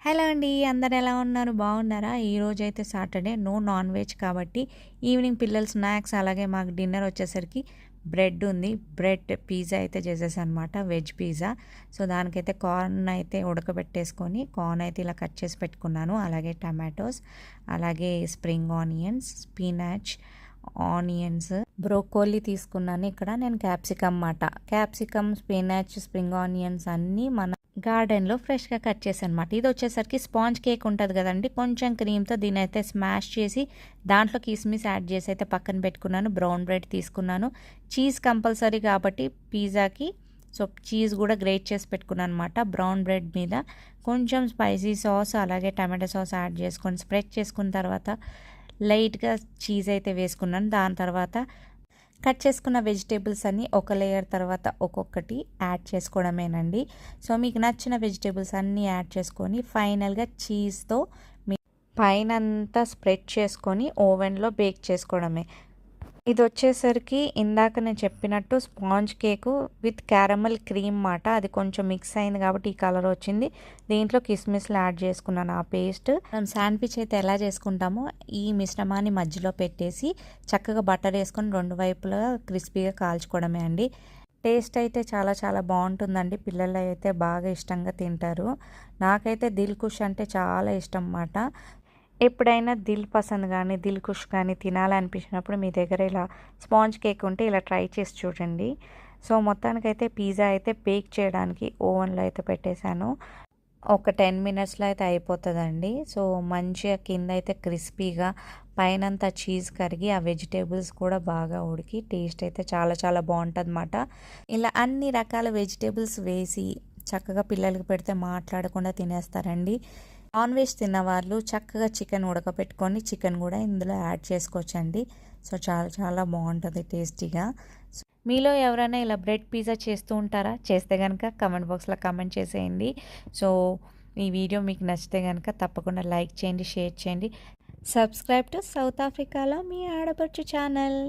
Hello అండి, అందరు ఎలా ఉన్నారు? బాగున్నారా? ఈరోజైతే సాటర్డే, నో నాన్ వెజ్ కాబట్టి ఈవినింగ్ పిల్లల స్నాక్స్ అలాగే మాకు డిన్నర్ వచ్చేసరికి బ్రెడ్ ఉంది. బ్రెడ్ పిజ్జా అయితే చేసేసాను అనమాట, వెజ్ పిజ్జా. సో దానికైతే కార్న్ అయితే ఉడకబెట్టేసుకొని కార్న్ అయితే ఇలా కట్ చేసి పెట్టుకున్నాను. అలాగే టమాటోస్, అలాగే spring onions, spinach, onions, broccoli తీసుకున్నాను. ఇక్కడ నేను క్యాప్సికమ్ అన్నమాట. క్యాప్సికమ్, స్పినాచ్, స్ప్రింగ్ ఆనియన్స్ అన్నీ మన గార్డెన్లో ఫ్రెష్గా కట్ చేశాను అనమాట. ఇది వచ్చేసరికి స్పాంజ్ కేక్ ఉంటుంది కదండి, కొంచెం క్రీమ్తో దీని అయితే స్మాష్ చేసి దాంట్లో కిస్మిస్ యాడ్ చేసి అయితే పక్కన పెట్టుకున్నాను. బ్రౌన్ బ్రెడ్ తీసుకున్నాను. చీజ్ కంపల్సరీ కాబట్టి పిజ్జాకి, సో చీజ్ కూడా గ్రేట్ చేసి పెట్టుకున్నాను అనమాట. బ్రౌన్ బ్రెడ్ మీద కొంచెం స్పైసీ సాస్ అలాగే టమాటో సాస్ యాడ్ చేసుకొని స్ప్రెడ్ చేసుకున్న తర్వాత లైట్గా చీజ్ అయితే వేసుకున్నాను. దాని తర్వాత కట్ చేసుకున్న వెజిటేబుల్స్ అన్నీ ఒక లేయర్ తర్వాత ఒక్కొక్కటి యాడ్ చేసుకోవడమేనండి. సో మీకు నచ్చిన వెజిటేబుల్స్ అన్నీ యాడ్ చేసుకొని ఫైనల్గా చీజ్తో మీ పైనంతా స్ప్రెడ్ చేసుకొని ఓవెన్లో బేక్ చేసుకోవడమే. ఇది వచ్చేసరికి ఇందాక నేను చెప్పినట్టు sponge cake with caramel cream మాట. అది కొంచెం మిక్స్ అయింది కాబట్టి ఈ కలర్ వచ్చింది. దీంట్లో కిస్మిస్లు యాడ్ చేసుకున్నాను ఆ పేస్ట్. మనం శాండ్విచ్ అయితే ఎలా చేసుకుంటామో ఈ మిశ్రమాన్ని మధ్యలో పెట్టేసి చక్కగా బటర్ వేసుకొని రెండు వైపులా క్రిస్పీగా కాల్చుకోవడమే అండి. టేస్ట్ అయితే చాలా చాలా బాగుంటుందండి. పిల్లలు అయితే బాగా ఇష్టంగా తింటారు. నాకైతే దిల్ కుష్ అంటే చాలా ఇష్టం అన్నమాట. ఎప్పుడైనా దిల్ పసంద్ కానీ దిల్ కుష్ కానీ తినాలనిపించినప్పుడు మీ దగ్గర ఇలా స్పాంజ్ కేక్ ఉంటే ఇలా ట్రై చేసి చూడండి. సో మొత్తానికైతే పిజ్జా అయితే బేక్ చేయడానికి ఓవెన్లో అయితే పెట్టేశాను. ఒక 10 మినిట్స్లో అయితే అయిపోతుందండి. సో మంచిగా కింద అయితే క్రిస్పీగా, పైనంతా చీజ్ కరిగి ఆ వెజిటేబుల్స్ కూడా బాగా ఉడికి టేస్ట్ అయితే చాలా చాలా బాగుంటుంది అన్నమాట. ఇలా అన్ని రకాల వెజిటేబుల్స్ వేసి చక్కగా పిల్లలకి పెడితే మాట్లాడకుండా తినేస్తారండి. నాన్ వెజ్ తిన్నవాళ్ళు చక్కగా చికెన్ ఉడకపెట్టుకొని చికెన్ కూడా ఇందులో యాడ్ చేసుకోవచ్చండి. సో చాలా చాలా బాగుంటుంది టేస్టీగా. మీలో ఎవరైనా ఇలా బ్రెడ్ పిజ్జా చేస్తూ ఉంటారా? చేస్తే కనుక కమెంట్ బాక్స్లో కమెంట్ చేసేయండి. సో ఈ వీడియో మీకు నచ్చితే కనుక తప్పకుండా లైక్ చేయండి, షేర్ చేయండి. సబ్స్క్రైబ్ టు సౌత్ ఆఫ్రికాలో మీ ఆడపడుచు ఛానల్.